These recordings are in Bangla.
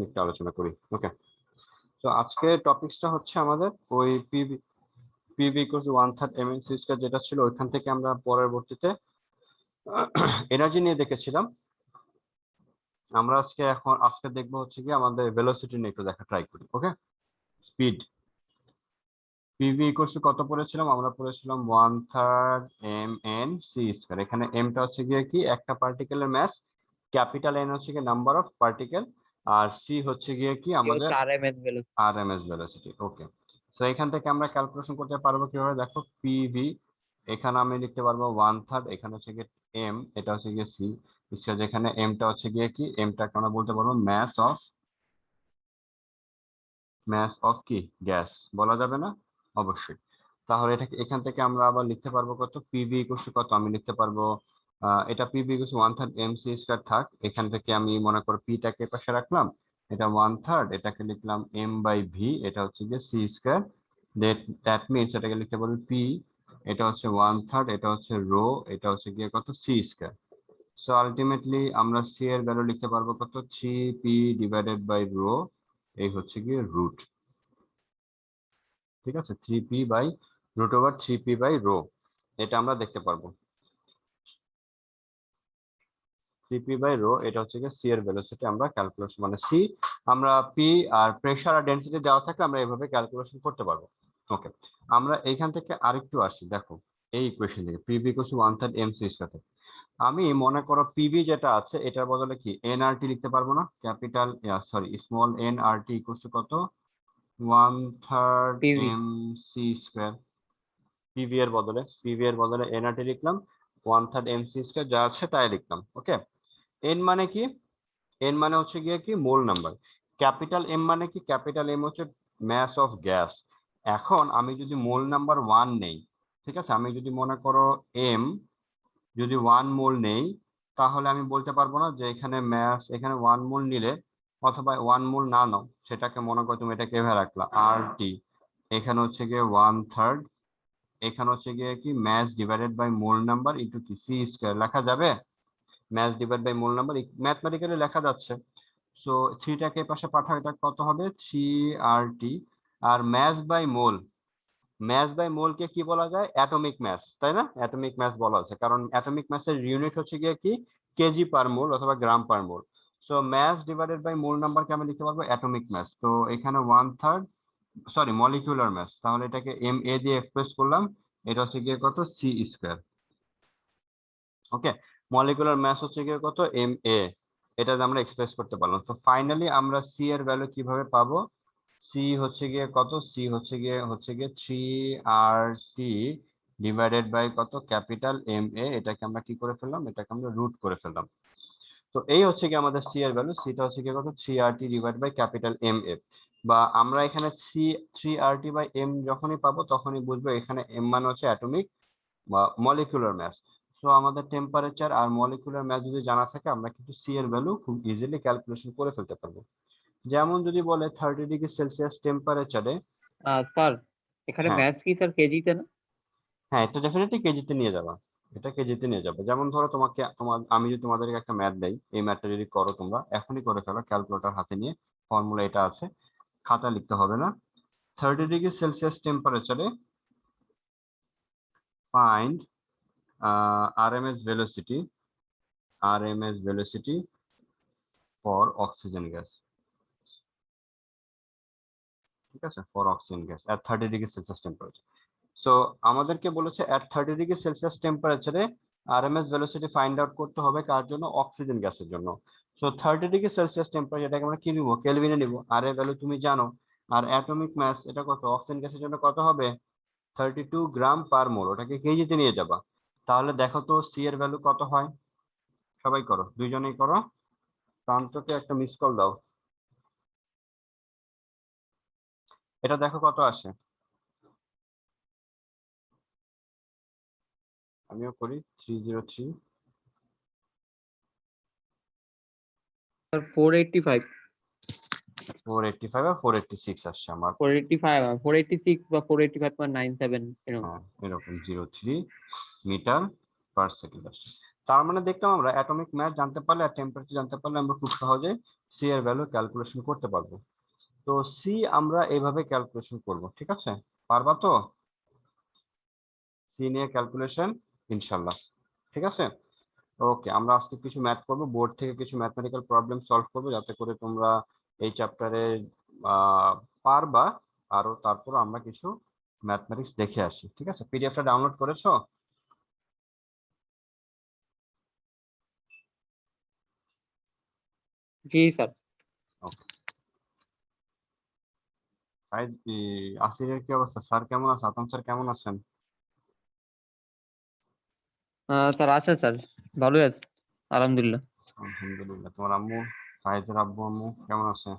একটু আলোচনা করি। ওকে, তো আজকে টপিকসটা হচ্ছে আমাদের ওই PV equals 1/3 mn C square যেটা ছিল ওইখান থেকে আমরা পরবর্তীতে এনার্জি নিয়ে দেখেছিলাম। আমরা আজকে দেখবো হচ্ছে কি আমাদের ভেলোসিটি নিয়ে একটু দেখা ট্রাই করি। ওকে, স্পিড পিভি ইকুয়ালস কত পড়েছিলাম আমরা? পড়েছিলাম 1/3 mn সি স্কয়ার। এখানে এমটা হচ্ছে গিয়ে কি একটা পার্টিকেলের মাস, ক্যাপিটাল এন হচ্ছে কি নাম্বার অফ পার্টিকেল, আর সি হচ্ছে গিয়ে কি আমাদের আরএমএস ভেলোসিটি। ওকে, সো এখান থেকে আমরা ক্যালকুলেশন করতে পারবো কিভাবে? দেখো পিভি এখানে আমি লিখতে পারবো 1/3, এখানে হচ্ছে গিয়ে এম, এটা হচ্ছে গিয়ে সি স্কয়ার, যেখানে এমটা হচ্ছে গিয়ে কি এমটাকে আমরা বলতে পারবো মাস অফ কি গ্যাস, বলা যাবে না? অবশ্যই। তাহলে এটাকে এখান থেকে আমরা আবার লিখতে পারবো কত? পিভি ইকুয়াল টু কত? আমি লিখতে পারবো এটা PV equal to 1/3 M C square থাক। এখান থেকে আমি মনে করো পিটাকে পাশে রাখলাম, এটা 1/3, এটাকে লিখলাম এম বাই ভি, এটা হচ্ছে গিয়ে সি স্কয়ার। দ্যাট মিনস এটাকে লিখতে পারবো পি, এটা হচ্ছে 1/3, এটা হচ্ছে রো, এটা হচ্ছে গিয়ে কত? C square. সো আলটিমেটলি আমরা সি এর ভ্যালু লিখতে পারবো কত? 3p ডিভাইডেড বাই রো, এই হচ্ছে গিয়ে রুট। ঠিক আছে, 3p by root over 3p by rho, এটা আমরা দেখতে পারবো। 3p বাই রো, এটা হচ্ছে গিয়ে সি এর ভেলোসিটি। আমরা ক্যালকুলেশন মানে সি আমরা পি আর প্রেসার আর ডেনসিটি দেওয়া থাকলে আমরা এভাবে ক্যালকুলেশন করতে পারবো। ওকে, আমরা এইখান থেকে আরেকটু আসি। দেখো এই ইকুয়েশন থেকে PV equal to 1/3 M C square, আমি মনে করো পিভি যেটা আছে এটার বদলে কি এনআরটি লিখতে পারবো না? Capital sorry small nRT equal to কত? 1/3 এম সি স্কয়ার। পিভি এর বদলে এনআরটি লিখলাম, 1/3 এম সি স্কয়ার, যা আছে তাই লিখলাম। ওকে, এন মানে কি? এন মানে হচ্ছে গিয়ে কি মোল নাম্বার। ক্যাপিটাল এম মানে কি? ক্যাপিটাল এম হচ্ছে মাস অফ গ্যাস। এখন আমি যদি মোল নাম্বার 1 নেই, ঠিক আছে, আমি যদি মনে করো এম যদি 1 মোল নেই, তাহলে আমি বলতে পারবো না যে এখানে ম্যাস, এখানে 1 মোল নিলে অথবা 1 মোল না নাও, সেটাকে মনে করো তুমি এটাকে এভাবে রাখলা আর টি, এখানে হচ্ছে গিয়ে 1/3, এখানে হচ্ছে গিয়ে কি mass divided by mole number into কি সি স্কয়ার লেখা যাবে? Mass divide by mole number mathematically লেখা যাচ্ছে। সো 3টাকে পাশে পাঠাও, এটা কত হবে? 3RT। আর ম্যাস বাই মোল কে কি বলা যায়? অ্যাটমিক ম্যাস, তাই না? অ্যাটমিক ম্যাস বলা আছে, কারণ অ্যাটমিক ম্যাসের ইউনিট হচ্ছে গিয়ে কি কেজি পার মোল অথবা gram per mole. So mass divided by mole নাম্বারকে আমি লিখতে পারবো অ্যাটমিক ম্যাস। তো এখানে 1/3 সরি মলিকিউলার ম্যাস, তাহলে এটাকে এম এ দিয়ে এক্সপ্রেস করলাম, এটা হচ্ছে গিয়ে কত? C square. Okay, molecular mass হচ্ছে গিয়ে কত? এম এ, এটা আমরা এক্সপ্রেস করতে পারলাম। তো ফাইনালি আমরা সি এর ভ্যালু কিভাবে পাবো? সি হচ্ছে গিয়ে কত? সি হচ্ছে গিয়ে 3RT ডিভাইডেড বাই কত? ক্যাপিটাল এম এ, এটাকে আমরা কি করে ফেললাম? এটাকে আমরা রুট করে ফেললাম। তো এই হচ্ছে কি আমাদের সি এর ভ্যালু। সিটা হচ্ছে কি কত? 3RT divide by capital M এ। বা আমরা এখানে সি 3RT বাই এম যখনই পাবো তখনই বুঝবো এখানে এম মানে হচ্ছে অ্যাটমিক বা মলিকুলার ম্যাস। সো আমাদের টেম্পারেচার আর মলিকুলার ম্যাস যদি জানা থাকে আমরা কিন্তু সি এর ভ্যালু খুব ইজিলি ক্যালকুলেশন করে ফেলতে পারবো। যেমন যদি বলে 30°C টেম্পারেচারে, স্যার এখানে হ্যাঁ ম্যাথ কি স্যার কেজিতে না? হ্যাঁ, এটা ডেফিনেটলি কেজিতে নিয়ে যাবা, এটা কেজিতে নিয়ে যাবে। যেমন ধরো আমি যদি তোমাদেরকে একটা ম্যাথ দেই, এই ম্যাথটা যদি করো তোমরা এখনই করে ফেলো, ক্যালকুলেটর হাতে নিয়ে, ফর্মুলা এটা আছে, খাতা লিখতে হবে না। 30°C টেম্পারেচারে find RMS velocity for oxygen gas, ঠিক আছে, for oxygen gas at 30°C temperature. So আমাদেরকে বলেছে এট 30°C টেম্পারেচারে আরএমএস ভেলোসিটি ফাইন্ড আউট করতে হবে কার জন্য? অক্সিজেন গ্যাসের জন্য। সো 30°C টেম্পারেচারটাকে আমরা কি নিব? কেলভিনে নিব, আর এর ভ্যালু তুমি জানো। আর অ্যাটমিক মাস এটা কত? অক্সিজেন গ্যাসের জন্য কত হবে? 32 গ্রাম পার মোল, ওটাকে কেজিতে নিয়ে যাবা। তাহলে দেখো তো সি এর ভ্যালু কত হয়? সবাই করো, দুইজনেই করো, প্রান্তকে একটা মিস কল দাও, এটা দেখো কত আসে। আমিও করি, 303 স্যার 485 485 আর 486 আসছে আমার। 485 486 বা 485.97 এরকম। হ্যাঁ, এরকম 03 মিটার পার সেকেন্ড আসছে। তার মানে দেখলাম আমরা অ্যাটমিক ম্যাস জানতে পারলে আর টেম্পারেচার জানতে পারলে আমরা খুব সহজে সি এর ভ্যালু ক্যালকুলেশন করতে পারবো। তো সি আমরা এইভাবে ক্যালকুলেশন করব, ঠিক আছে? পারবা তো সি নিয়ে ক্যালকুলেশন? ইনশাল্লাহ, ঠিক আছে। ওকে, আমরা আজকে কিছু ম্যাথ করব, বোর্ড থেকে কিছু ম্যাথমেটিক্যাল প্রবলেম সলভ করব, যাতে করে তোমরা এই চ্যাপ্টারে পারবা আরো। তারপর আমরা কিছু ম্যাথমেটিক্স দেখে আসি, ঠিক আছে? পিডিএফটা ডাউনলোড করেছো? জি স্যার। ওকে। আসিরের কি অবস্থা? স্যার কেমন আছে? আতম স্যার কেমন আছেন? স্যার আছে স্যার, ভালোই আছে আলহামদুলিল্লাহ। আলহামদুলিল্লাহ। তোমার আম্মু, ফাইজের আব্বু আম্মু কেমন আছে?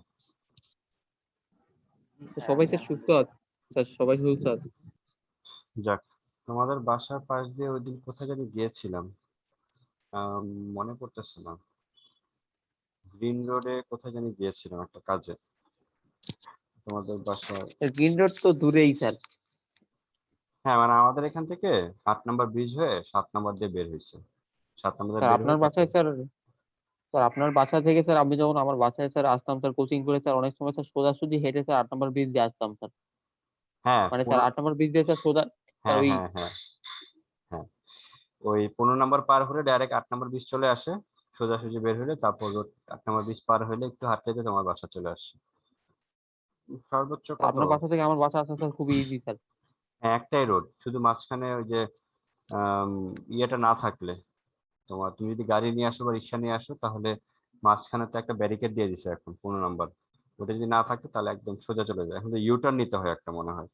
সবাই স্যার সুস্থ আছে, স্যার সবাই সুস্থ আছে। যাক, তোমাদের বাসার পাশ দিয়ে ওই দিন কোথায় জানি গিয়েছিলাম, মনে পড়তেছে না। গ্রিন রোডে কোথায় জানি গিয়েছিলাম একটা কাজে, তোমাদের বাসার। গ্রিন রোড তো দূরেই স্যার। হ্যাঁ, মানে আমাদের এখান থেকে 8 নম্বর ব্রিজ হয়ে 7 নম্বর দিয়ে বের হয়েছে। 7 নম্বর দিয়ে স্যার বের আপনার হয়ে তারপর। বাসায় স্যার, স্যার আপনার বাসা থেকে স্যার আমি যখন আমার বাসায় স্যার আসতাম স্যার কোচিং করে, স্যার অনেক সময় স্যার সোজাসুজি হেঁটে স্যার 8 নম্বর ব্রিজ দিয়ে আসতাম স্যার। হ্যাঁ মানে স্যার 8 নম্বর ব্রিজ দিয়ে স্যার সোজা স্যার হ্যাঁ ওই হ্যাঁ হ্যাঁ হ্যাঁ, ওই 15 নম্বর পার হলে ডাইরেক্ট 8 নম্বর ব্রিজ চলে আসে। সোজাসুজি বের হলে তারপর 8 নম্বর ব্রিজ পার হলে একটু হাঁটতে যেতে তোমার বাসা চলে আসে। সর্বোচ্চ স্যার কত? আপনার বাসা থেকে আমার বাসা আসা স্যার খুবই ইজি স্যার। হ্যাঁ, একটাই রোড, শুধু মাঝখানে ওই যে আম, ইয়েটা না থাকলে, তোমার তুমি যদি গাড়ি নিয়ে আসো বা রিক্সা নিয়ে আসো, তাহলে মাঝখানে তো একটা ব্যারিকেড দিয়ে দিছে এখন 15 নম্বর। ওটা যদি না থাকতো তাহলে একদম সোজা চলে যায়, এখন তো ইউটার্ন নিতে হয় একটা মনে হয়।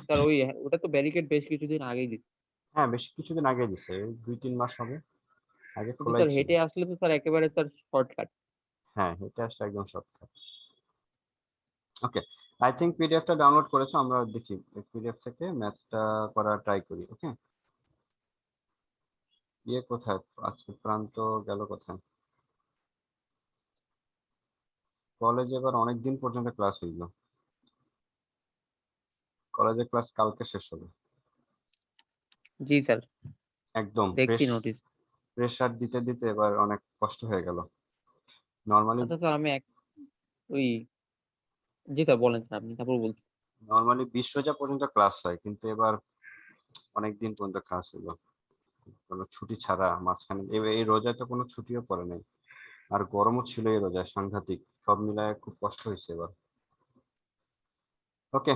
স্যার ওই ওটা তো ব্যারিকেড বেশ কিছুদিন আগেই দিচ্ছে। হ্যাঁ, বেশ কিছুদিন আগে দিছে, এই 2-3 মাস হবে, আগে কিন্তু খোলাই স্যার ছিল। হেঁটে আসলে তো স্যার একেবারে স্যার শর্টকাট। হ্যাঁ, এটা আসলে একদম শর্টকাট। ওকে, আই থিঙ্ক পিডিএফটা ডাউনলোড করেছো, আমরা দেখি পিডিএফ থেকে ম্যাথটা করা ট্রাই করি। ওকে, ইয়ে কোথায়? আজকে প্রান্ত গেল কোথায়? কলেজে এবার অনেক দিন পর্যন্ত ক্লাস হইলো, কলেজে ক্লাস কালকে শেষ হবে। জি স্যার, একদম দেখছি নোটিস। প্রেশার দিতে দিতে এবার অনেক কষ্ট হয়ে গেল। নর্মালি আচ্ছা স্যার আমি ওই জি স্যার বলেন স্যার, আপনি তারপর বলছি। নর্মালি 20 রোজা পর্যন্ত ক্লাস হয়, কিন্তু এবার অনেক দিন পর্যন্ত ক্লাস হইলো, কোনো ছুটি ছাড়া মাঝখানে। এই রোজায় তো কোনো ছুটিও পড়ে নাই, আর গরমও ছিল এই রোজায় সাংঘাতিক, সব মিলায় খুব কষ্ট হয়েছে এবার। ওকে,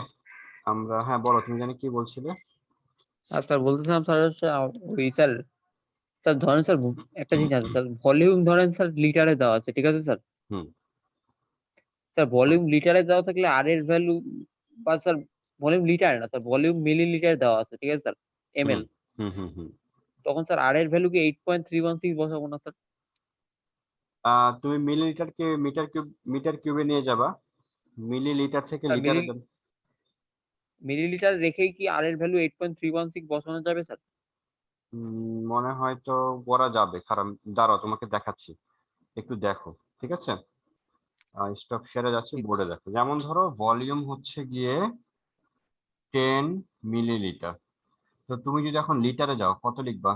আমরা, হ্যাঁ বলো, তুমি জানি কি বলছিলে? আর স্যার বলতেছিলাম স্যার হচ্ছে ওই স্যার, স্যার ধরেন স্যার একটা জিনিস আছে স্যার, ভলিউম ধরেন স্যার লিটারে দেওয়া আছে, ঠিক আছে স্যার। হুম স্যার ভলিউম লিটারে দেওয়া থাকলে আর এর ভ্যালু, বা স্যার ভলিউম লিটার না স্যার, ভলিউম মিলিলিটার দেওয়া আছে, ঠিক আছে স্যার, হুম এমএল। হুম হুম হুম। তখন স্যার আর এর ভ্যালু কি 8.316 বসাবো না স্যার? তুমি মিলিলিটারকে মিটার কিউবে নিয়ে যাবা, মিলিলিটার থেকে স্যার লিটারে দেন। মিলিলিটার রেখেই কি আর এর ভ্যালু 8.316 বসানো যাবে স্যার? মনে হয় তো করা যাবে, কারণ দাঁড়াও তোমাকে দেখাচ্ছি, একটু দেখো, ঠিক আছে? স্টক শেয়ারে যাচ্ছি, জি স্যার। বোর্ডে দেখো। যেমন ধরো ভলিউম হচ্ছে গিয়ে 10 মিলিলিটার, তো তুমি যদি এখন লিটারে যাও কত লিখবা?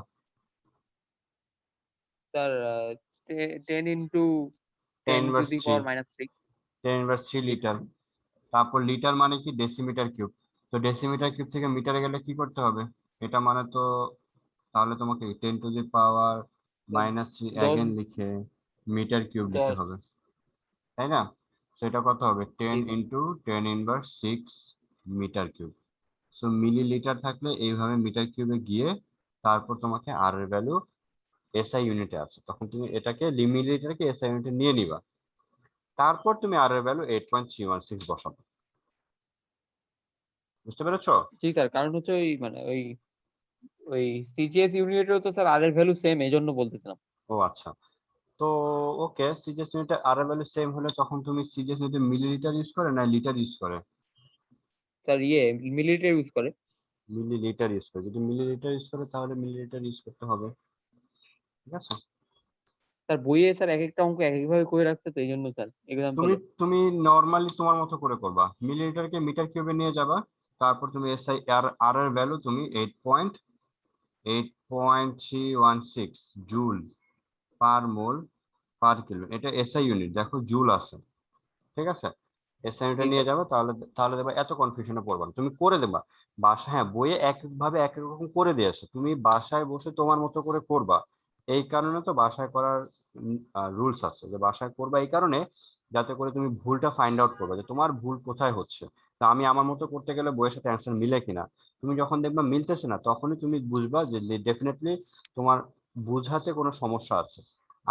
Sir 10 into 10 10 to inverse the three, power minus 3। 10 inverse 3 জি স্যার। লিটার। তারপর লিটার মানে কি? Decimetre cube. তো ডেসিমিটার কিউব থেকে মিটারে গেলে কি করতে হবে? এটা মানে তো, তাহলে তোমাকে 10 to the power minus 3 10 again লিখে মিটার কিউব নিতে 10 হবে, তাই না? সেটা কত হবে? টেন জি sir. Into 10 inverse 6 meter cube. So milliliter থাকলে এইভাবে মিটার কিউবে গিয়ে তারপর তোমাকে আর এর ভ্যালু এসআই ইউনিটে আছে, তখন তুমি এটাকে মিলিলিটারকে এসআই ইউনিটে নিয়ে নিবা, তারপর তুমি আর এর ভ্যালু 8.316 বসাবে। বুঝতে পেরেছো? জি স্যার, কারণ হচ্ছে ওই মানে ওই সিজিএস ইউনিটেও তো স্যার আর এর ভ্যালু সেম, এই জন্য বলতেছিলাম। ও আচ্ছা, তো ওকে, সিজিএস ইউনিটে আর এর ভ্যালু সেম হলে তখন তুমি সিজিএস ইউনিটে মিলিলিটার ইউজ করে না লিটার ইউজ করে? স্যার মিলিলিটার ইউজ করে। মিলিলিটার ইউজ করে, যদি মিলিলিটার ইউজ করে তাহলে মিলিলিটার ইউজ করতে হবে, ঠিক আছে? স্যার বইয়ে স্যার এক একটা অঙ্ক এক একভাবে করে রাখছে, তো এই জন্য স্যার তুমি এক্সাম্পলে। তুমি নর্মালি তোমার মতো করে করবা, মিলিলিটারকে মিটার কিউবে নিয়ে যাবা, তারপর তুমি এসআই আর আর এর ভ্যালু তুমি 8.316 জুল পার মোল পার কিলো, এটা এসআই ইউনিট, দেখো জুল আছে, ঠিক আছে। এসআই ইউনিটে জি নিয়ে স্যার। যাবে, তাহলে তাহলে দেখবা এত কনফিউশনে পড়বা না। তুমি করে দেবা বাসায়, হ্যাঁ বইয়ে একভাবে এক এক রকম করে দিয়েছে, তুমি বাসায় বসে তোমার মতো করে করবা। এই কারণে তো বাসায় করার রুলস আছে, যে বাসায় করবা এই কারণে যাতে করে তুমি ভুলটা ফাইন্ড আউট করবে যে তোমার ভুল কোথায় হচ্ছে। তা আমি আমার মতো করতে গেলে বইয়ের সাথে অ্যান্সার মিলে কিনা, তুমি যখন দেখবা মিলতেছে না তখনই তুমি বুঝবা যে ডেফিনেটলি তোমার বুঝাতে কোনো সমস্যা আছে।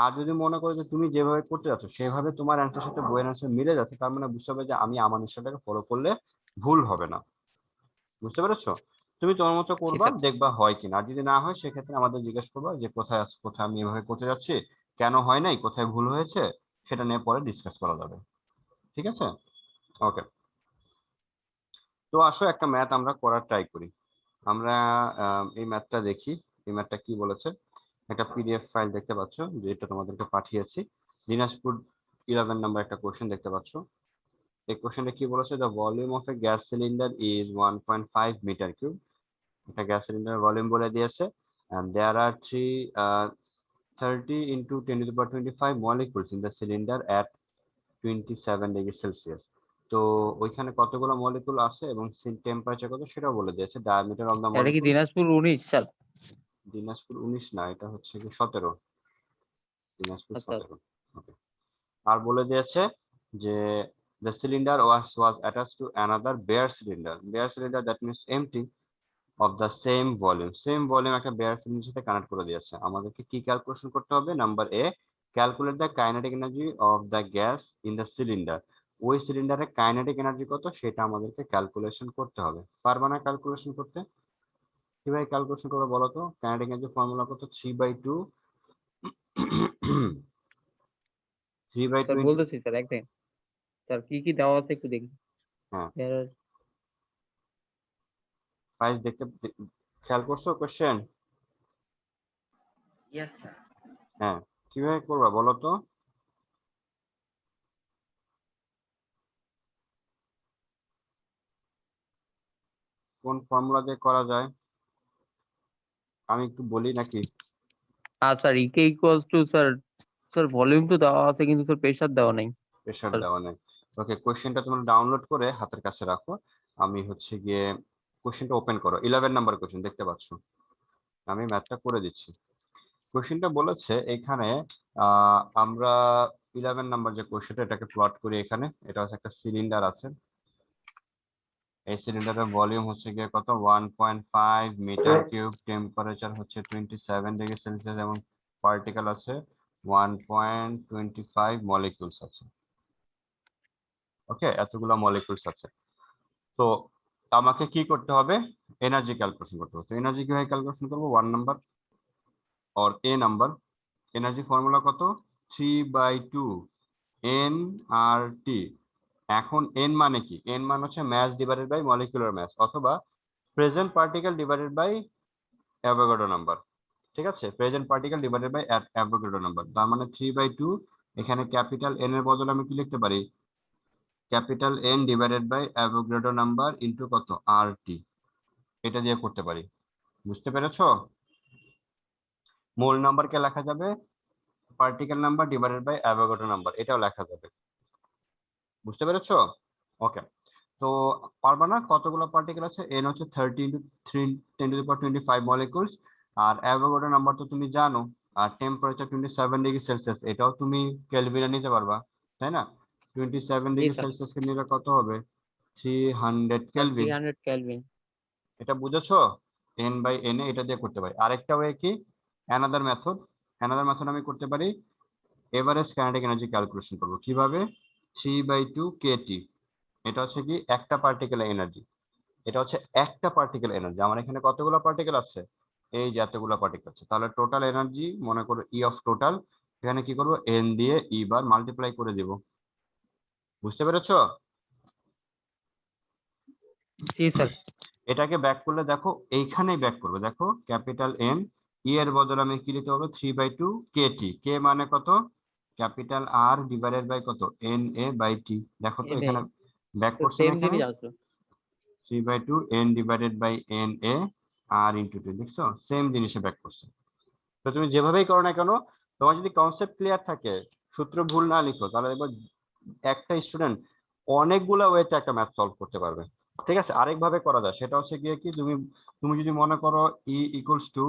আর যদি মনে করো যে তুমি যেভাবে করতে যাচ্ছ সেভাবে তোমার অ্যান্সার সাথে বইয়ের অ্যান্সার মিলে যাচ্ছে, তার মানে বুঝতে হবে যে আমি আমার নিশ্চয়টাকে ফলো করলে ভুল হবে না। বুঝতে পেরেছো? তুমি তোমার মতো জি করবা, স্যার। দেখবা হয় কিনা। আর যদি না হয় সেক্ষেত্রে আমাদের জিজ্ঞেস করবা যে কোথায় কোথায় আমি এভাবে করতে যাচ্ছি, কেন হয় নাই, কোথায় ভুল হয়েছে, সেটা নিয়ে পরে ডিসকাস করা যাবে। ঠিক আছে, ওকে। তো আসো একটা ম্যাথ আমরা করার ট্রাই করি। আমরা এই ম্যাথটা দেখি, এই ম্যাথটা কি বলেছে। একটা পিডিএফ ফাইল দেখতে পাচ্ছ, যেটা তোমাদেরকে পাঠিয়েছি। দিনাজপুর 11 নাম্বার একটা কোশ্চেন দেখতে পাচ্ছ। এই কোশ্চেনটা কি বলেছে, the volume of a gas cylinder is 1.5 metre cube. একটা গ্যাস সিলিন্ডার ভলিউম বলে দিয়েছে, and there are 30 into 10 to the power 25 molecules in the cylinder at 27 degree Celsius. তো ওইখানে কতগুলো মলিকুল আছে এবং টেম্পারেচার কত সেটাও বলে দিয়েছে। ডায়ামিটার অফ দ্য এটা কি মলিকুল, দিনাজপুর 19 স্যার? দিনাজপুর 19 না, এটা হচ্ছে কি 17, দিনাজপুর আচ্ছা 17। ওকে। আর বলে দিয়েছে যে the cylinder was attached to another bare cylinder that means empty of the same volume একটা bare cylinder সাথে কানেক্ট করে দিয়েছে। আমাদেরকে কি ক্যালকুলেশন করতে হবে? Number A, calculate the kinetic energy of the gas in the cylinder. ওই সিলিন্ডারের কাইনেটিক এনার্জি কত সেটা আমাদেরকে ক্যালকুলেশন করতে হবে। পারবা না ক্যালকুলেশন করতে? কিভাবে ক্যালকুলেশন করবে বলো তো? কাইনেটিক এনার্জি ফর্মুলা কত? 3/2 3/2 স্যার ইন্টু, বলতেছি স্যার, একদিন স্যার কি কি দেওয়া আছে একটু দেখি। হ্যাঁ এর প্রাইস দেখতে খেয়াল করছো কোশ্চেন? Yes, sir. হ্যাঁ, কিভাবে করবা বলো তো? কোন ফর্মুলা দিয়ে করা যায় আমি একটু বলি নাকি? Sir EK equals to sir, sir volume তো দেওয়া আছে কিন্তু স্যার প্রেসার দেওয়া নাই প্রেশার স্যার। দেওয়া নেই। ওকে, কোশ্চেনটা তোমরা ডাউনলোড করে হাতের কাছে রাখো। আমি হচ্ছে গিয়ে কোশ্চেনটা ওপেন করো, 11 নাম্বার কোশ্চেন দেখতে পাচ্ছ, আমি ম্যাথটা করে দিচ্ছি। কোশ্চেনটা বলেছে এখানে আমরা 11 নাম্বার যে কোশ্চেনটা, এটাকে প্লট করি। এখানে এটা হচ্ছে একটা সিলিন্ডার আছে, এই সিলিন্ডারের ভলিউম হচ্ছে গিয়ে কত? 1.5 মিটার কিউব, টেম্পারেচার হচ্ছে 27 ডিগ্রি সেলসিয়াস এবং পার্টিকেল আছে 1.25 মলিকুলস আছে। ওকে, এতগুলো মলিকুলস আছে। তো আমাকে কি করতে হবে? এনার্জি ক্যালকুলেশন করতে হবে। তো এনার্জি কিভাবে ক্যালকুলেশন করবো? 1 নাম্বার और ए নাম্বার, এনার্জি ফর্মুলা কত? 3/2 এন আর টি। এখন এন মানে কি? এন মানে হচ্ছে mass divided by molecular mass, অথবা present particle divided by Avogadro number. ঠিক আছে, present particle divided by Avogadro number. তার মানে 3/2, এখানে ক্যাপিটাল এন এর বদলে আমি কি লিখতে পারি? Capital N divided by Avogadro number into কত? আর টি। এটা দিয়ে করতে পারি। বুঝতে পেরেছো? মোল নাম্বারকে লেখা যাবে particle number divided by Avogadro number, এটাও লেখা যাবে। বুঝতে পেরেছো? ওকে। তো পারবা না? কতগুলো পার্টিকেল আছে? এন হচ্ছে 30 into 3 10 to the power 25 molecules. আর অ্যাভোগাড্রো নাম্বার তো তুমি জানো। আর টেম্পারেচার 27 ডিগ্রি সেলসিয়াস, এটাও তুমি কেলভিনে নিতে পারবা, তাই না? 27 জি ডিগ্রি স্যার। সেলসিয়াসকে নিলে কত হবে? 300 স্যার কেলভিন। 300 কেলভিন। এটা বুঝেছো? এন বাই এন এ এটা দিয়ে করতে পারি। আরেকটা ওয়ে কি? অ্যানাদার মেথড, অ্যানাদার মেথড আমি করতে পারি এভারেজ কাইনেটিক এনার্জি ক্যালকুলেশন করবো। কিভাবে? 3/2 কেটি। এটা হচ্ছে কি একটা পার্টিকেল এনার্জি, এটা হচ্ছে একটা পার্টিকেল এনার্জি। আমার এখানে কতগুলো পার্টিকেল আছে? এই যে এতগুলো পার্টিকেল আছে। তাহলে টোটাল এনার্জি মনে করো ই অফ টোটাল, এখানে কি করবো? এন দিয়ে ই বার মাল্টিপ্লাই করে দিব। বুঝতে পেরেছো? জি স্যার। এটাকে ব্যাক করলে দেখো এইখানেই ব্যাক করবে, দেখো ক্যাপিটাল এন, ই এর বদলে আমি কি লিখতে হবে? 3/2 কেটি। কে মানে কত? ক্যাপিটাল আর ডিভাইডেড বাই কত? N A by T. দেখো তো এনে এখানে ব্যাক তো করছে না? সেম এখানে জিনিস আসলো। 3/2 N divided by N A R into T, দেখছো সেম জিনিসে ব্যাক করছে। তো তুমি যেভাবেই করো না কেন, তোমার যদি কনসেপ্ট ক্লিয়ার থাকে সূত্র ভুল না লিখো তাহলে এবার একটা স্টুডেন্ট অনেকগুলা ওয়েতে একটা ম্যাথ সলভ করতে পারবে। ঠিক আছে, আরেকভাবে করা যায়, সেটা হচ্ছে গিয়ে কি, তুমি তুমি যদি মনে করো ই ইকুয়ালস টু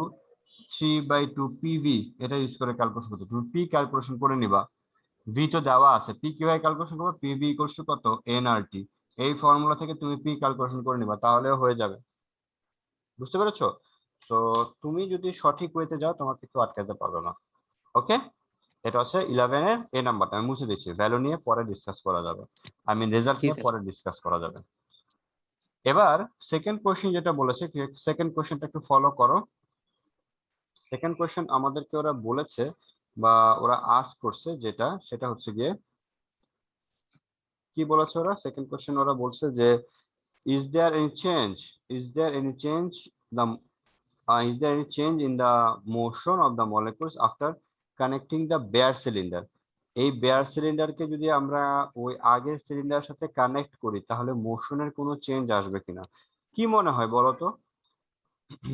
3/2 পিভি, এটা ইউজ করে ক্যালকুলেশন করতে, তুমি পি ক্যালকুলেশন করে নিবা। ভি তো দেওয়া আছে, পি কিভাবে ক্যালকুলেশন করবে, পিভি ইকুয়ালস টু কত, এনআরটি, এই ফর্মুলা থেকে তুমি পি ক্যালকুলেশন করে নিবা, তাহলেও হয়ে যাবে। বুঝতে পেরেছো? তো তুমি যদি সঠিক ওয়েতে যাও তোমাকে কেউ আটকাতে পারবে না। ওকে, এটা হচ্ছে 11 এর এ নাম্বারটা আমি মুছে দিচ্ছি, ভ্যালু নিয়ে পরে ডিসকাস করা যাবে, আই মিন রেজাল্ট জি নিয়ে স্যার। পরে ডিসকাস করা যাবে। এবার সেকেন্ড কোশ্চেন যেটা বলেছে, সেকেন্ড কোশ্চেনটা একটু ফলো করো। সেকেন্ড কোশ্চেন আমাদেরকে ওরা বলেছে বা ওরা আস্ক করছে, যেটা সেটা হচ্ছে গিয়ে কি বলেছে ওরা, সেকেন্ড কোশ্চেন ওরা বলছে যে is there any change is there any change the is there any change in the motion of the molecules after connecting the bare cylinder? এই বেয়ার সিলিন্ডারকে যদি আমরা ওই আগের সিলিন্ডারের সাথে কানেক্ট করি তাহলে মোশনের কোনো চেঞ্জ আসবে কিনা, কি মনে হয় বলো তো?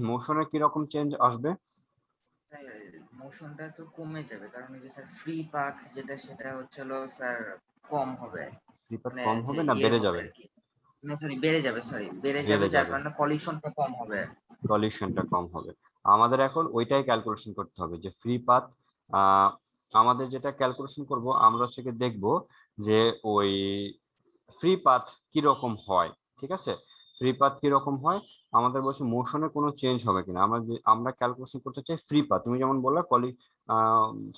মোশনের কি রকম চেঞ্জ আসবে? মোশনটা তো কমে যাবে, কারণ এই যে স্যার ফ্রি পাথ যেটা সেটা হচ্ছে হলো স্যার কম হবে, বিপদ মানে কম যে হবে না ইয়ে বেড়ে হবে যাবে? আর কি। না সরি, বেড়ে যাবে, বেড়ে যাবে, বেড়ে যার যাবে, কারণে পলিউশনটা কম হবে। সলিউশনটা কম হবে। আমাদের এখন ওইটাই ক্যালকুলেশন করতে হবে যে ফ্রি পাথ, আমাদের যেটা ক্যালকুলেশন করব আমরা হচ্ছে কি দেখব যে ওই ফ্রি পাথ কিরকম হয়। ঠিক আছে, ফ্রি পাথ কিরকম হয়, আমাদের বলছে মোশনে কোনো চেঞ্জ হবে কিনা। আমরা ক্যালকুলেশন করতে চাই ফ্রি পাথ, তুমি যেমন বললা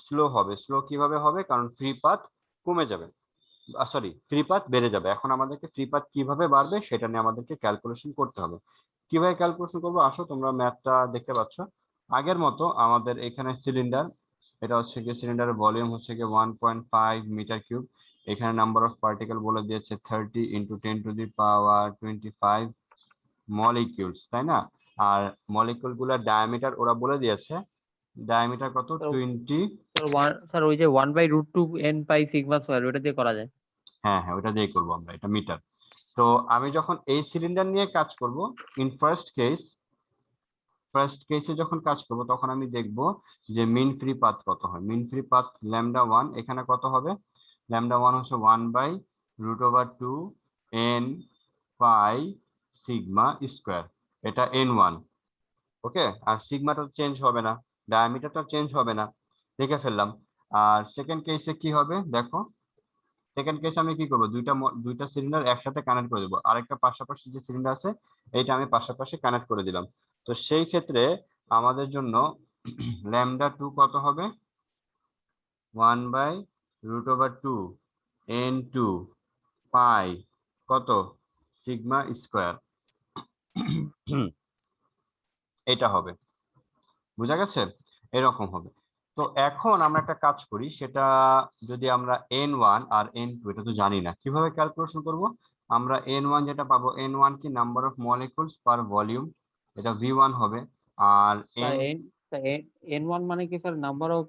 স্লো হবে, স্লো কিভাবে হবে, কারণ ফ্রি পাথ কমে যাবে, সরি ফ্রি পাথ বেড়ে যাবে। এখন আমাদেরকে ফ্রি পাথ কিভাবে বাড়বে সেটা নিয়ে আমাদেরকে ক্যালকুলেশন করতে হবে। কিভাবে ক্যালকুলেশন করবো, আসো তোমরা ম্যাথটা দেখতে পাচ্ছ আগের মতো। আমাদের এখানে সিলিন্ডার, এটা হচ্ছে গিয়ে সিলিন্ডারের ভলিউম হচ্ছে গিয়ে 1.5 মিটার কিউব। এখানে নাম্বার অফ পার্টিকেল বলে দিয়েছে 30 × 10⁻25 মলিকিউলস, তাই না? আর মলিকিউল গুলার ডায়ামিটার ওরা বলে দিয়েছে, ডায়ামিটার কত, 20। স্যার ওই যে 1/√2 n পাই সিগমা স্কয়ার ওটা দিয়ে করা যায়। হ্যাঁ হ্যাঁ, ওটা দিয়ে করবো আমরা, এটা মিটার। তো আমি যখন এই সিলিন্ডার নিয়ে কাজ করব, ইন ফার্স্ট কেসে যখন কাজ করব তখন আমি দেখব যে মিন ফ্রি পাথ কত হয়। মিন ফ্রি পাথ λ1 এখানে কত হবে, λ1 হচ্ছে 1/√2 n পাই সিগমা স্কোয়ার, এটা n1। ওকে, আর সিগমাটা চেঞ্জ হবে না, ডায়ামিটারটা চেঞ্জ হবে না, দেখে ফেললাম। আর সেকেন্ড কেসে কি হবে দেখো, সেকেন্ড কেসে আমি কি করবো, দুইটা সিলিন্ডার একসাথে কানেক্ট করে দেবো, আরেকটা পাশাপাশি যে সিলিন্ডার আছে এইটা আমি পাশাপাশি কানেক্ট করে দিলাম। তো সেই ক্ষেত্রে আমাদের জন্য λ2 কত হবে, 1/√2 n2 পাই কত সিগমা স্কোয়ার, এটা হবে। বুঝা গেছে? এরকম হবে। তো এখন আমরা একটা কাজ করি, সেটা যদি আমরা n1 আর n2 এটা তো জানি না, কিভাবে ক্যালকুলেশন করব? আমরা n1 যেটা পাবো, n1 কি number of molecules per volume, এটা v1 হবে। আর স্যার n1 মানে কি স্যার নাম্বার অফ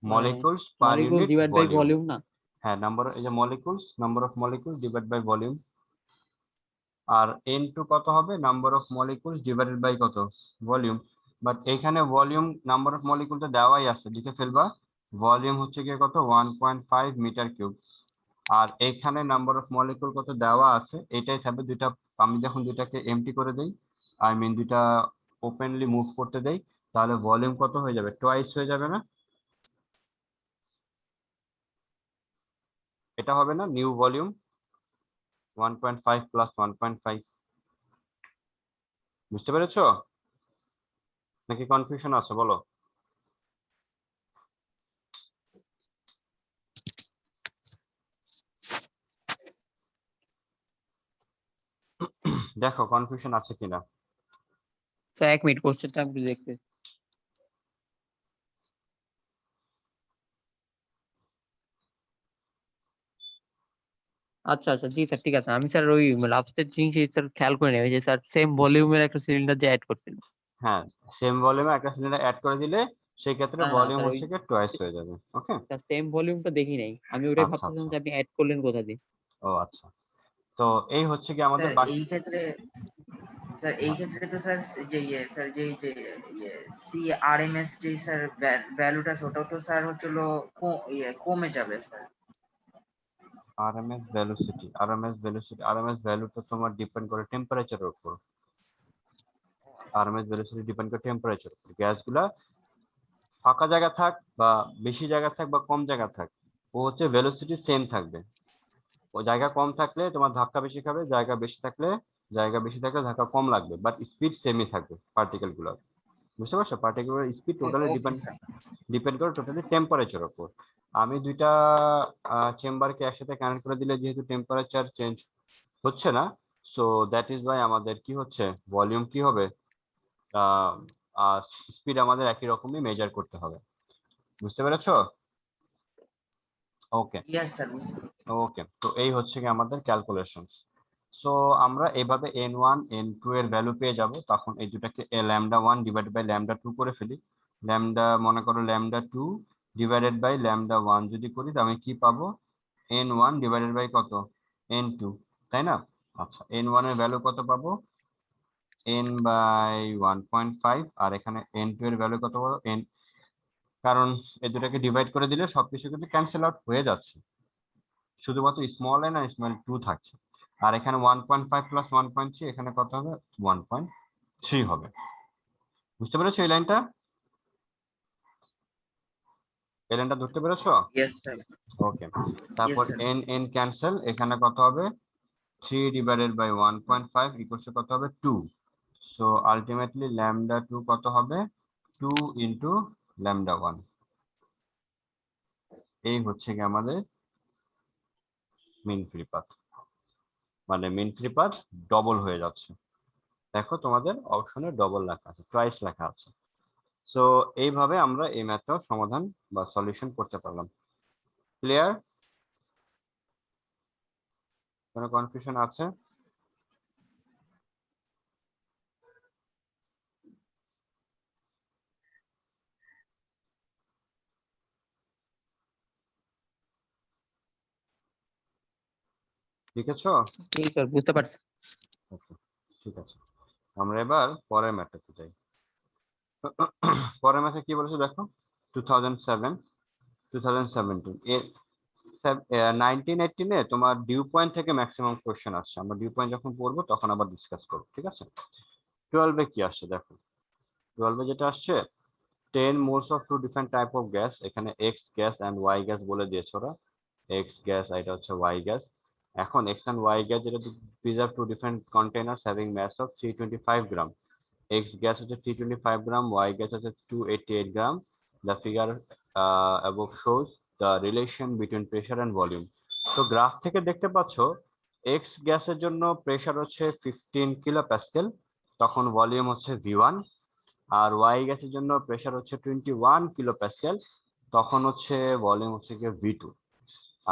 মানে molecules per molecule unit divide by volume. Volume না? হ্যাঁ, এই যে molecules, number of molecules divide by volume. আর n2 কত হবে, number of molecules divided by কত, ভলিউম। বাট এখানে ভলিউম নাম্বার অফ মলিকুলটা দেওয়াই আছে, লিখে ফেলবা। ভলিউম হচ্ছে গিয়ে কত, 1.5 মিটার কিউব। আর এখানে নাম্বার অফ মলিকুল কত দেওয়া আছে, এটাই থাকবে। দুইটা আমি যখন দুইটাকে এমটি করে দেই, আই মিন দুইটা ওপেনলি মুভ করতে দেই, তাহলে ভলিউম কত হয়ে যাবে, টোয়াইস হয়ে যাবে না? এটা হবে না নিউ ভলিউম, 1.5 প্লাস 1.5। বুঝতে পেরেছো নাকি কনফিউশন আছে বলো? দেখো কনফিউশন আছে কিনা। স্যার এক মিনিট কোশ্চেনটা আমি দেখতে। আচ্ছা আচ্ছা জি স্যার, ঠিক আছে। আমি স্যার ওই লাস্টের জিনিস স্যার খেয়াল করে নেই, ওই যে স্যার সেম ভলিউমের একটা সিলিন্ডার যে অ্যাড করছিল। হ্যাঁ, সেম ভলিউমে একটা সিলিন্ডার অ্যাড করে দিলে সেই ক্ষেত্রে না না ভলিউম স্যার, ওই হচ্ছে কি টুয়াইস হয়ে যাবে। ওকে, সেম ভলিউমটা দেখি নাই, আমি ওটাই আচ্ছা ভাবতেছিলাম আচ্ছা, যে আপনি অ্যাড করলেন কোথা দিয়ে। ও আচ্ছা। তো এই হচ্ছে কি আমাদের স্যার বাকি। এই ক্ষেত্রে স্যার এই ক্ষেত্রে তো স্যার যে স্যার যে সিআরএমএস যে স্যার ভ্যালুটা ওটাও তো স্যার হচ্ছিল কমে যাবে স্যার। আরএমএস ভ্যালুটা তোমার ডিপেন্ড করে টেম্পারেচারের উপর। আরএমএস ভ্যালুসিটি ডিপেন্ড করে টেম্পারেচার। গ্যাসগুলা ফাঁকা জায়গা থাক বা বেশি জায়গা থাক বা কম জায়গা থাক, ও হচ্ছে ভেলোসিটি সেম থাকবে। ও জায়গা কম থাকলে তোমার ধাক্কা বেশি খাবে, জায়গা বেশি থাকলে ধাক্কা কম লাগবে, বাট স্পিড সেমই থাকবে পার্টিকেল গুলো। বুঝতে পারছো? Particular speed totally okay sir. Depend করে টোটালি টেম্পারেচার উপর। আমি দুইটা চেম্বারকে একসাথে কানেক্ট করে দিলে যেহেতু টেম্পারেচার চেঞ্জ হচ্ছে না, সো দ্যাট ইজ ওয়াই আমাদের কি হচ্ছে, ভলিউম কি হবে, স্পিড আমাদের একই রকমই মেজার করতে হবে। বুঝতে পেরেছো? ওকে ইয়েস স্যার, বুঝতে পারছি। ওকে, তো এই হচ্ছে কি আমাদের ক্যালকুলেশনস। সো আমরা এভাবে n1 n2 এর ভ্যালু পেয়ে যাব। তখন এই দুটাকে λ1 ডিভাইডেড বাই λ2 করে ফেলি। ল্যামডা মনে করো λ2 ডিভাইডেড বাই λ1 যদি করি তাহলে আমি কি পাবো, n1 ডিভাইডেড বাই কত, n2, তাই না? আচ্ছা, n1 এর ভ্যালু কত পাবো, n বাই 1.5, আর এখানে n2 এর ভ্যালু কত পাবো, n, কারণ এই দুটাকে ডিভাইড করে দিলে সবকিছু কিন্তু ক্যান্সেল আউট হয়ে যাচ্ছে, শুধুমাত্র স্মল এন আর স্মল 2 থাকছে। আর এখানে 1.5 প্লাস 1.3, এখানে কত হবে, 1.3 হবে। বুঝতে পেরেছো এই লাইনটা? এই লাইনটা ধরতে পেরেছো? Yes sir. ওকে, তারপর স্যার। n n ক্যান্সেল, এখানে কত হবে, 3 ডিভাইডেড বাই 1.5 ইকুয়ালস কত হবে, 2। সো আলটিমেটলি λ2 কত হবে, 2 ইনটু λ1। এই হচ্ছে কি আমাদের মিন ফ্রি পাথ, মানে মিন ফ্রি পাথ ডবল হয়ে যাচ্ছে। দেখো তোমাদের অপশনে ডবল লেখা আছে, টুয়াইস লেখা আছে। সো এইভাবে আমরা এই ম্যাথটাও সমাধান বা সলিউশন করতে পারলাম। ক্লিয়ার? কোনো কনফিউশন আছে? ঠিক আছে? ঠিক স্যার, বুঝতে পারছি। ওকে, ঠিক আছে। আমরা এবার পরের ম্যাথটাতে যাই। পরের ম্যাথে কি বলেছে দেখো, 2017 এর 1918 তোমার ডিউ পয়েন্ট থেকে ম্যাক্সিমাম কোশ্চেন আসছে। আমরা ডিউ পয়েন্ট যখন পড়বো তখন আবার ডিসকাস করবো, ঠিক আছে? 12 কি আসছে দেখো, 12 যেটা আসছে, 10 moles of two different type of gas, এখানে x gas and y gas বলে দিয়েছে ওরা, x গ্যাস এটা হচ্ছে y গ্যাস। এখন x and y গ্যাস যেটা preserve two different containers having mass of 325 gram. x gas হচ্ছে 325 গ্রাম, y গ্যাস হচ্ছে 288 গ্রাম। The figure above shows the relation between pressure and volume. তো গ্রাফ থেকে দেখতে পাচ্ছ x গ্যাসের জন্য প্রেসার হচ্ছে 15 কিলো প্যাসকেল, তখন ভলিউম হচ্ছে v1। আর ওয়াই গ্যাসের জন্য প্রেসার হচ্ছে 21 কিলো প্যাসকেল, তখন হচ্ছে ভলিউম হচ্ছে গিয়ে V2।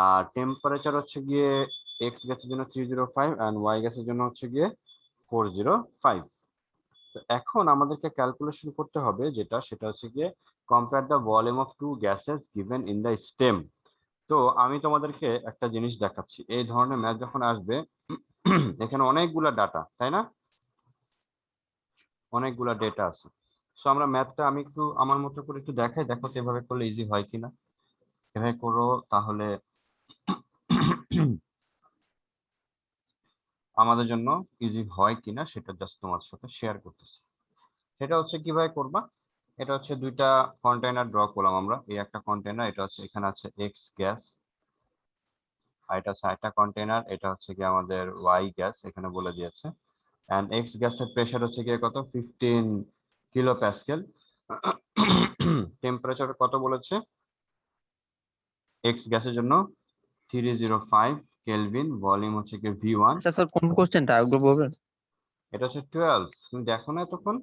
আর টেম্পারেচার হচ্ছে গিয়ে এক্স গ্যাসের জন্য 305 এন্ড ওয়াই গ্যাসের জন্য হচ্ছে গিয়ে 405। তো এখন আমাদেরকে ক্যালকুলেশন করতে হবে যেটা, সেটা হচ্ছে গিয়ে compare the volume of two gases given in the stem. তো আমি তোমাদেরকে একটা জিনিস দেখাচ্ছি, এই ধরনের ম্যাথ যখন আসবে এখানে অনেকগুলা ডাটা, তাই না, অনেকগুলা ডেটা আছে। সো আমরা ম্যাথটা আমি একটু আমার মতো করে একটু দেখাই, দেখো তো এভাবে করলে ইজি হয় কিনা। এভাবে করো তাহলে আমাদের জন্য ইজি হয় কিনা সেটা জাস্ট তোমার সাথে শেয়ার করতেছি। সেটা হচ্ছে কিভাবে করবা, এটা হচ্ছে দুইটা কন্টেইনার ড্র করলাম আমরা। এই একটা কন্টেইনার, এটা হচ্ছে এখানে আছে এক্স গ্যাস, আর এটা হচ্ছে একটা কন্টেইনার, এটা হচ্ছে কি আমাদের ওয়াই গ্যাস এখানে বলে দিয়েছে। এন্ড এক্স গ্যাসের প্রেসার হচ্ছে কি কত, 15 কিলো প্যাসকেল। টেম্পারেচার কত বলেছে এক্স গ্যাসের জন্য, 305 কেলভিন। ভলিউম হচ্ছে কি V1। আচ্ছা স্যার, কোন কোশ্চেনটা আগে বলবেন? এটা হচ্ছে 12, তুমি দেখো না তখন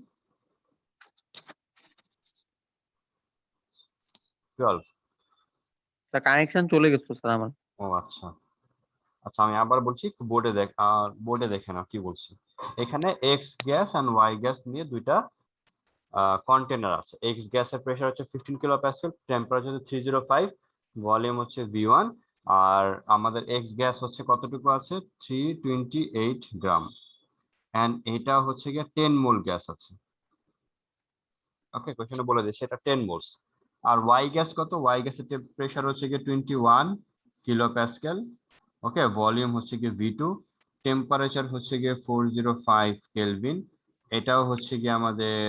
12। স্যার কানেকশন চলে গেছে স্যার আমার। ও আচ্ছা আচ্ছা, আমি আবার বলছি, একটু বোর্ডে দেখ, আর বোর্ডে দেখে নাও কি বলছি। এখানে X gas and Y gas নিয়ে দুইটা কন্টেনার আছে। এক্স গ্যাসের প্রেসার হচ্ছে 15 কিলো প্যাসকেল, টেম্পারেচার হচ্ছে 305, ভলিউম হচ্ছে V1। আর আমাদের এক্স গ্যাস হচ্ছে কতটুকু আছে, 328 গ্রাম। এন্ড এটা হচ্ছে গিয়ে 10 মোল গ্যাস আছে। ওকে, কোশ্চেনে বলে দিচ্ছে এটা 10 মোলস। আর ওয়াই গ্যাস কত? ওয়াই গ্যাসের প্রেসার হচ্ছে গিয়ে 21 কিলো প্যাসকেল। ওকে, ভলিউম হচ্ছে গিয়ে V2, টেম্পারেচার হচ্ছে গিয়ে 405 কেলভিন। এটাও হচ্ছে গিয়ে আমাদের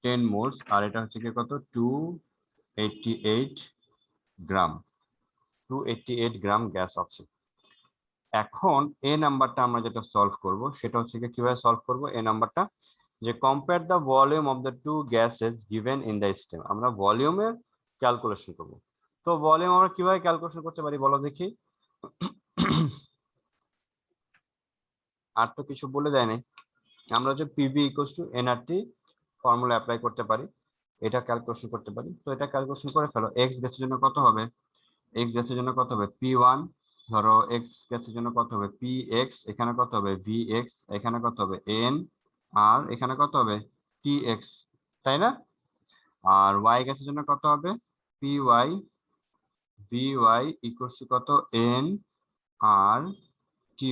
10 মোলস, আর এটা হচ্ছে গিয়ে কত? 288 গ্রাম। 288 গ্রাম গ্যাস আছে। এখন এ নাম্বারটা আমরা যেটা সলভ করব সেটা হচ্ছে গিয়ে কিভাবে সলভ করব এই নাম্বারটা, যে compare the volume of the two gases given in the stem. আমরা ভলিউমের ক্যালকুলেশন করব। তো ভলিউম আমরা কিভাবে ক্যালকুলেশন করতে পারি বলো দেখি? আর তো কিছু বলে দেয়নি। আমরা হচ্ছে PV equals to nRT formula apply করতে পারি, এটা ক্যালকুলেশন করতে পারি। তো এটা ক্যালকুলেশন করে ফেলো। এক্স গ্যাসের জন্য কত হবে? এক্স গ্যাসের জন্য কত হবে? P1, ধরো এক্স গ্যাসের জন্য কত হবে? Px, এখানে কত হবে? Vx, এখানে কত হবে? N, আর এখানে কত হবে? Tx, তাই না? আর ওয়াই গ্যাসের জন্য কত হবে? Py, Vy ইকুয়ালস টু কত? N আর Ty।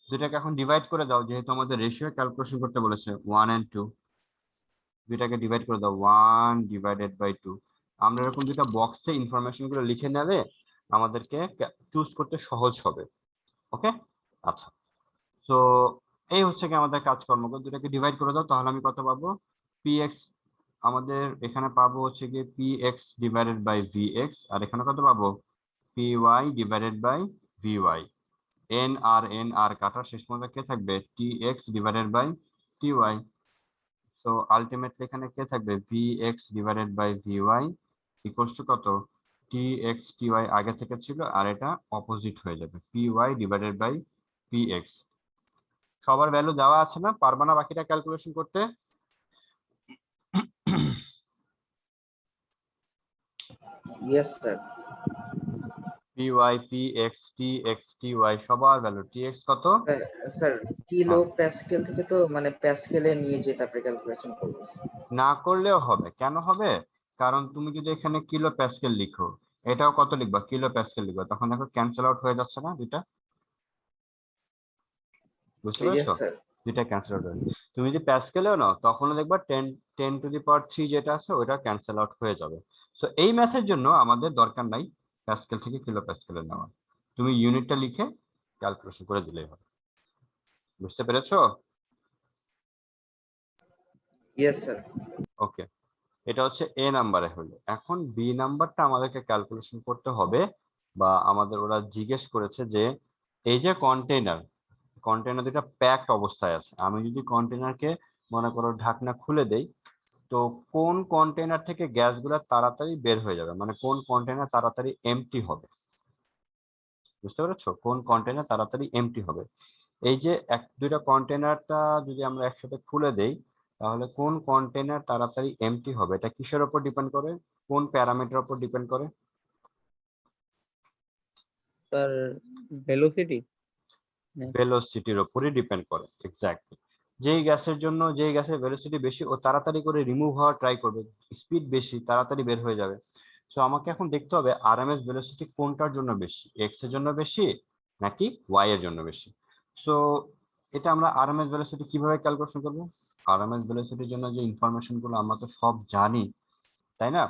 দুটাকে এখন ডিভাইড করে দাও, যেহেতু আমাদের রেশিও ক্যালকুলেশন করতে বলেছে 1 and 2। দুইটাকে ডিভাইড করে দাও, 1 ডিভাইডেড বাই 2। আমরা এরকম দুইটা বক্সে ইনফরমেশন গুলো লিখে নিলে আমাদেরকে চুজ করতে সহজ হবে। ওকে, আচ্ছা। তো এই হচ্ছে কি আমাদের কাজকর্মগুলো, দুটাকে ডিভাইড করে দাও, তাহলে আমি কত পাবো? px, আমাদের এখানে পাবো হচ্ছে গিয়ে px ডিভাইডেড বাই vx, আর এখানে কত পাবো? py divided by vy। n আর কাটার শেষ পর্যন্ত কে থাকবে? tx divided by ty। So ultimately এখানে কে থাকবে? vx divided by vy equals to কত? tx ty আগে থেকে ছিল, আর এটা অপোজিট হয়ে যাবে, py ডিভাইডেড বাই px। সবার ভ্যালু দেওয়া আছে না? পারবা না বাকিটা ক্যালকুলেশন করতে? Yes sir. py, px, tx, ty সবার ভ্যালু। tx কত? স্যার কিলো প্যাসকেল থেকে তো মানে প্যাসকেলে নিয়ে যেয়ে তারপরে ক্যালকুলেশন করবো। না করলেও হবে। কেন হবে? কারণ তুমি যদি এখানে কিলো প্যাসকেল লিখো, এটাও কত লিখবা? কিলো প্যাসকেল লিখবা, তখন দেখো ক্যান্সেল আউট হয়ে যাচ্ছে না দুইটা? বুঝতে ইয়েস পেরেছো? স্যার। দুইটা ক্যান্সেল আউট হয়ে, তুমি যদি প্যাসকেলেও নাও তখনও দেখবা 10 যেটা আছে ওটা ক্যান্সেল আউট হয়ে যাবে। সো এই ম্যাথের জন্য আমাদের দরকার নাই প্যাসকেল থেকে কিলো প্যাসকেলে নেওয়া, তুমি ইউনিটটা লিখে ক্যালকুলেশন করে দিলেই হবে। বুঝতে পেরেছো? Yes sir. ওকে, এটা হচ্ছে এ নাম্বারে হলো। এখন বি নাম্বারটা আমাদেরকে ক্যালকুলেশন করতে হবে, বা আমাদের ওরা জিজ্ঞেস করেছে যে এই যে কন্টেনার দুটা প্যাকড অবস্থায় আছে, আমি যদি কন্টেনারকে মনে করো ঢাকনা খুলে দেই, তো কোন কন্টেনার থেকে গ্যাসগুলো তাড়াতাড়ি বের হয়ে যাবে, মানে কোন কন্টেনার তাড়াতাড়ি এমটি হবে? বুঝতে পেরেছো? কোন কন্টেনার তাড়াতাড়ি এমটি হবে? এই যে দুইটা কন্টেনারটা যদি আমরা একসাথে খুলে দেই, তাহলে কোন কন্টেনার তাড়াতাড়ি এমটি হবে এটা কিসের উপর ডিপেন্ড করে? কোন প্যারামিটার উপর ডিপেন্ড করে? Sir velocity. ভেলোসিটির উপরই ডিপেন্ড করে, এক্স্যাক্টলি। যেই গ্যাসের ভেলোসিটি বেশি, ও তাড়াতাড়ি করে রিমুভ হওয়ার ট্রাই করবে, স্পিড বেশি, তাড়াতাড়ি বের হয়ে যাবে। সো আমাকে এখন দেখতে হবে আরএমএস ভেলোসিটি কোনটার জন্য বেশি, এক্স এর জন্য বেশি নাকি ওয়াই এর জন্য বেশি। সো এটা আমরা আরএমএস ভেলোসিটি কিভাবে ক্যালকুলেশন করব? আরএমএস ভেলোসিটির জন্য যে ইনফরমেশন গুলো আমরা তো সব জানি, তাই না?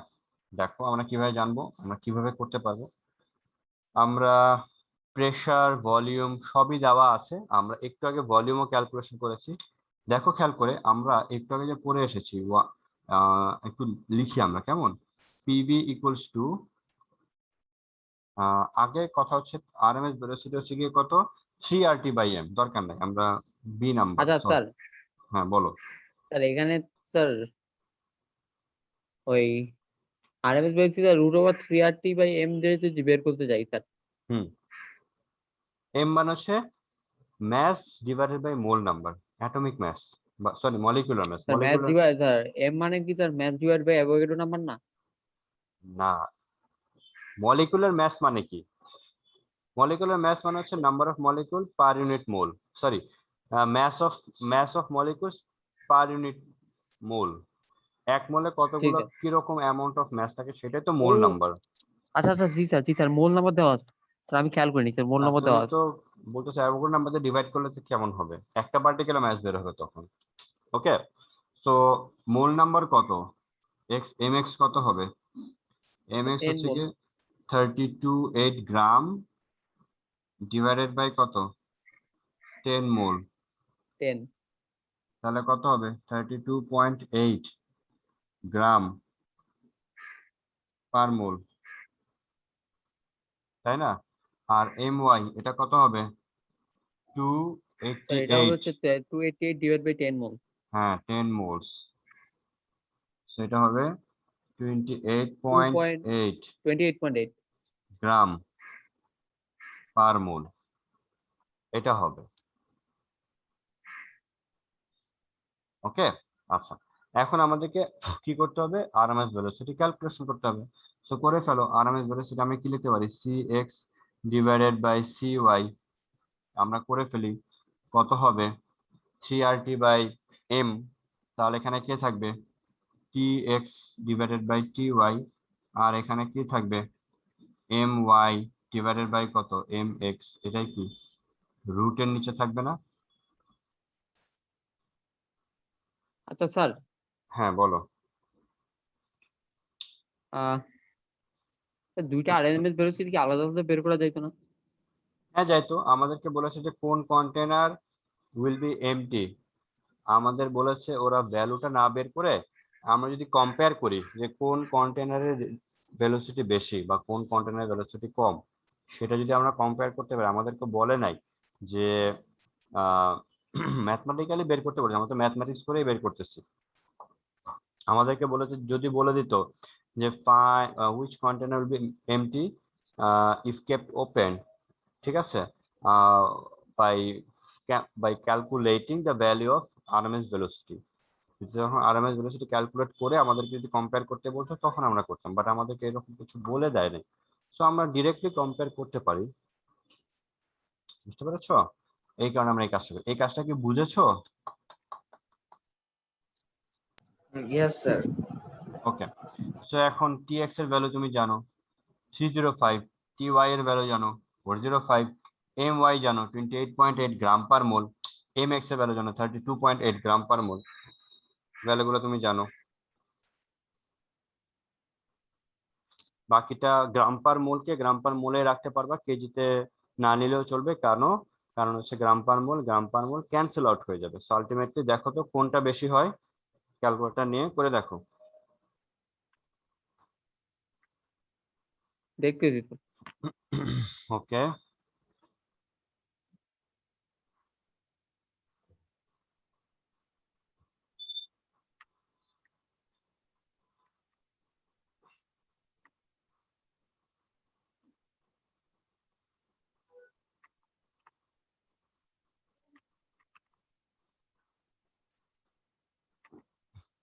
দেখো আমরা কিভাবে জানবো, আমরা কিভাবে করতে পারবো। আমরা প্রেসার, ভলিউম সবই দেওয়া আছে। আমরা একটু আগে ভলিউমও ক্যালকুলেশন করেছি। দেখো খেয়াল করে, আমরা একটু আগে যে পড়ে এসেছি, একটু লিখি আমরা কেমন? পিভি ইকুয়ালস টু, আগে কথা হচ্ছে আরএমএস ভেলোসিটি হচ্ছে গিয়ে কত? 3RT/m। দরকার নাই, আমরা বি নাম্বার। আচ্ছা স্যার, হ্যাঁ বলো। স্যার এখানে স্যার ওই আরএমএস ভ্যালু √3RT/m যদি বের করতে যাই স্যার। এম মানে হচ্ছে mass divided by mole number, atomic mass, sorry molecular mass. Sir mass divide sir M মানে কি sir? Mass divide by Avogadro number না? না, মলিকুলার মাস মানে কি? মলিকুলার মাস মানে হচ্ছে number of molecule per unit mole, sorry mass of molecules per unit mole. এক মোলে কতগুলো কিরকম অ্যামাউন্ট অফ মাস থাকে সেটাই তো মোল নাম্বার। আচ্ছা আচ্ছা, জি স্যার মোল নাম্বার দেওয়া আছে স্যার, আমি খেয়াল করিনি স্যার মোল নাম্বার দেওয়া আছে। তো বলতেছে অ্যাভোগাড্রো নাম্বার দিয়ে ডিভাইড করলে তো কেমন হবে, একটা পার্টিকেল ম্যাস বের হবে তখন। ওকে, তো মোল নাম্বার কত, এক্স এম এক্স কত হবে, এম এক্স 10 হচ্ছে মোল কি 32.8 গ্রাম ডিভাইডেড বাই কত 10 মোল, 10 তাহলে কত হবে 32.8 গ্রাম পার মোল, তাই না? আর এম ওয়াই এটা কত হবে স্যার এটা হবে 288, হচ্ছে 288 ডিভাইড বাই 10 মোল, হ্যাঁ 10 মোলস, সেটা হবে 28.8 28.8। গ্রাম পার মোল, এটা হবে। ওকে, আচ্ছা এখন আমাদেরকে কি করতে হবে, আরএমএস ভেলোসিটি ক্যালকুলেশন করতে হবে। সো করে ফেলো, আরএমএস ভেলোসিটি আমি কি লিখতে পারি, C X divided by C Y, আমরা করে ফেলি, কত হবে 3RT বাই এম, তাহলে এখানে কি থাকবে T X divided by T Y, আর এখানে কি থাকবে এম ওয়াই ডিভাইডেড বাই কত এম এক্স, এটাই কি রুটের নিচে থাকবে না? আচ্ছা স্যার, হ্যাঁ বলো। আহ দুইটা আরএমএস ভেলোসিটি কি আলাদা আলাদা বের করা যাইতো না? হ্যাঁ যাইতো, আমাদেরকে বলেছে যে কোন কন্টেনার উইল বি এমটি, আমাদের বলেছে ওরা ভ্যালুটা না বের করে আমরা যদি কম্পেয়ার করি যে কোন কন্টেনারের ভেলোসিটি বেশি বা কোন কন্টেনারের ভেলোসিটি কম, সেটা যদি আমরা কম্পেয়ার করতে পারি, আমাদেরকে বলে নাই যে ম্যাথমেটিক্যালি বের করতে পারি, আমরা তো ম্যাথমেটিক্স করেই বের করতেছি। আমাদেরকে বলেছে যদি বলে দিত যে which container will be empty if kept open, ঠিক আছে, by by calculating the value of RMS velocity, যখন আরএমএস ভেলোসিটি ক্যালকুলেট করে আমাদেরকে যদি কম্পেয়ার করতে বলতো তখন আমরা করতাম, বাট আমাদেরকে এরকম কিছু বলে দেয় নাই, সো আমরা ডিরেক্টলি কম্পেয়ার করতে পারি। বুঝতে পেরেছো? এই কারণে আমরা এই কাজটা করি। এই কাজটা কি বুঝেছো? Yes sir. ওকে, সো এখন টিএক্স এর ভ্যালু তুমি জানো 305, টিওয়াই এর ভ্যালু জানো 405, এম ওয়াই জানো 28.8 গ্রাম পার মোল, এম এক্স এর ভ্যালু জানো 32.8 গ্রাম পার মোল, ভ্যালুগুলো তুমি জানো। বাকিটা গ্রাম পার মোলকে গ্রাম পার মোলে রাখতে পারবা, কেজিতে না নিলেও চলবে, কারণ হচ্ছে গ্রাম পার মোল ক্যান্সেল আউট হয়ে যাবে। সো আলটিমেটলি দেখো তো কোনটা বেশি হয়, ক্যালকুলেটর নিয়ে করে দেখো। দেখতেছি তো। ওকে,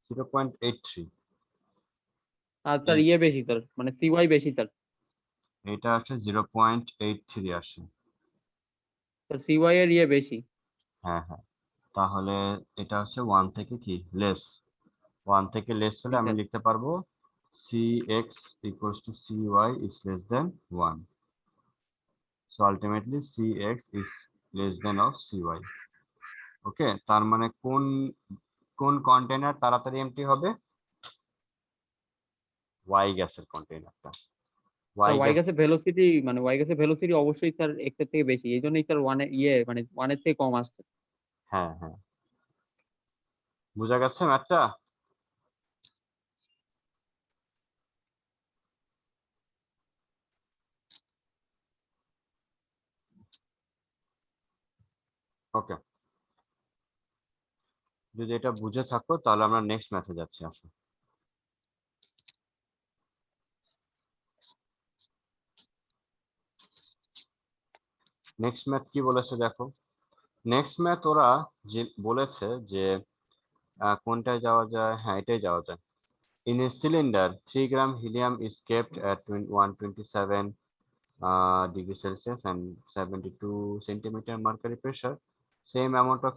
0.83, আর স্যার ইয়ে বেশি স্যার, মানে সিওয়াই বেশি স্যার। এটা হচ্ছে 0.83 আসে। স্যার সিওয়াই এর ইয়ে বেশি। হ্যাঁ হ্যাঁ, তাহলে এটা হচ্ছে 1 থেকে কি লেস, 1 থেকে লেস হলে জি আমি স্যার। লিখতে পারবো cx equals to cy is less than 1. So ultimately cx is less than of cy. ওকে, তার মানে কোন কোন কন্টেইনার তাড়াতাড়ি এমটি হবে, ওয়াই গ্যাসের কন্টেইনারটা। স্যার ওয়াই ওয়াই গ্যাস, গ্যাসের ভেলোসিটি মানে ওয়াই গ্যাসের ভেলোসিটি অবশ্যই স্যার এক্স এর থেকে বেশি, এই জন্যই স্যার ওয়ান ইয়ে মানে ওয়ানের থেকে কম আসছে। হ্যাঁ হ্যাঁ, বোঝা গেছে ম্যাথটা? ওকে, যদি এটা বুঝে থাকো তাহলে আমরা নেক্সট ম্যাথে যাচ্ছি, আসো। নেক্সট ম্যাথ কি বলেছে দেখো, নেক্সট ম্যাথ ওরা যে বলেছে যে কোনটায় যাওয়া যায়, হ্যাঁ এটাই যাওয়া যায়। In a cylinder, 3 gram helium is kept at 127 degree Celsius and 72 centimeter mercury pressure. Same amount of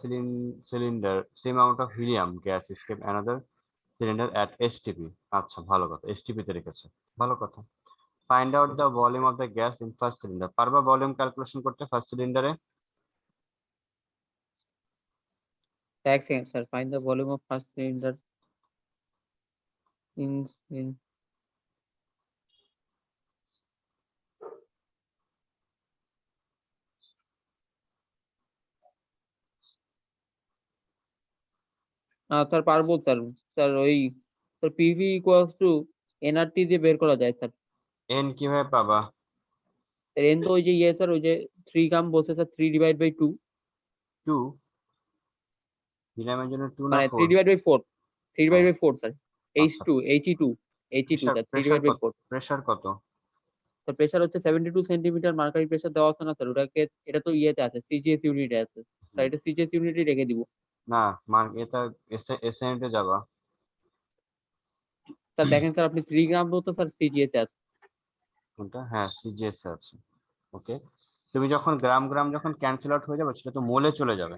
helium gas is kept another cylinder at STP. আচ্ছা ভালো কথা, STP তে রেখেছে, ভালো কথা। Find out the volume of the gas in first cylinder. পারবা ভলিউম ক্যালকুলেশন করতে ফার্স্ট সিলিন্ডারে? এক second sir, find the volume of first cylinder in sir পারবো স্যার। স্যার ওই sir PV equals to nRT দিয়ে বের করা যায় স্যার। এন কিভাবে পাবা? এন তো ওই যে ইয়ে স্যার, ওই যে 3 গ্রাম বলছে স্যার, 3/2 2 হিলিয়ামের জন্য 2 না মানে 4? 3/4, 3/4 স্যার। আচ্ছা, H2 He2 pressure sir, pressure কত? 3/4। প্রেসার কত? তো প্রেসার হচ্ছে 72 সেন্টিমিটার মার্কারি প্রেসার দেওয়া আছে না স্যার, ওটাকে এটা তো ইয়েতে আছে, সিজিএস ইউনিটে আছে স্যার, এটা সিজিএস ইউনিটে রেখে দিব। না, এটা এসএনএতে যাবা। স্যার দেখেন স্যার, আপনি 3 গ্রাম তো স্যার সিজিএস এ আছে। কোনটা? হ্যাঁ, সিজিএস আছে। ওকে, তুমি যখন গ্রাম গ্রাম যখন ক্যান্সেল আউট হয়ে যাবে, সেটা তো মোলে চলে যাবে।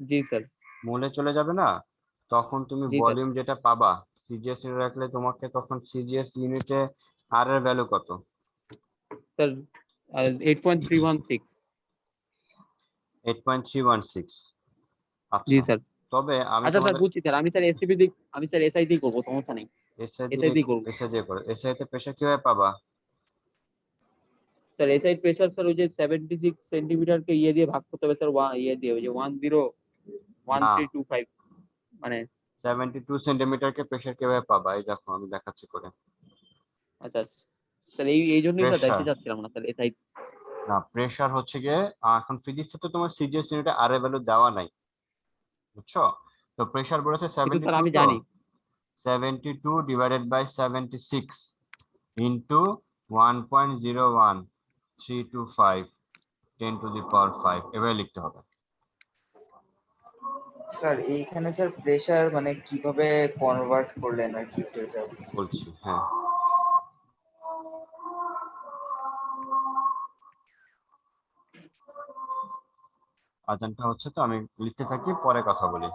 জি স্যার। মোলে চলে যাবে না, তখন তুমি জি স্যার। ভলিউম যেটা পাবা সিজিএস এ রাখলে তোমাকে তখন সিজিএস ইউনিটে আর এর ভ্যালু কত? স্যার 8.316। 8.316। জি আচ্ছা, স্যার। তবে আমি আচ্ছা স্যার তোমাদের বুঝছি স্যার, আমি স্যার এসটিপি দিই, আমি স্যার এসআই দিয়ে করবো, সমস্যা নেই। এসআই এসআই দিয়ে করবো দিয়ে করো। এসআই তে প্রেসার কিভাবে পাবা? স্যার। এসআই প্রেসার স্যার ওই যে 76 সেন্টিমিটার কে ইয়ে দিয়ে ভাগ করতে হবে স্যার, ইয়ে দিয়ে ওই যে না, 101325 মানে। 72 সেন্টিমিটার কে প্রেসার কিভাবে পাবা? এই দেখো আমি দেখাচ্ছি করে। আচ্ছা স্যার, এই জন্যই স্যার প্রেসার দেখতে চাচ্ছিলাম না স্যার এসআই। না, প্রেসার হচ্ছে গিয়ে এখন ফিজিক্সে তো তোমার সিজিএস ইউনিটে আর এর ভ্যালু দেওয়া নাই, বুঝছো? তো প্রেসার বলেছে কিন্তু স্যার 72, আমি তো জানি 72 ডিভাইডেড বাই 76 ইন্টু 1.01325 10⁵ এভাবে লিখতে হবে। স্যার এইখানে স্যার প্রেসার মানে কিভাবে কনভার্ট করলেন আর কি একটু এটা বলছি, হ্যাঁ। আজানটা হচ্ছে, তো আমি লিখতে থাকি, পরে কথা বলি।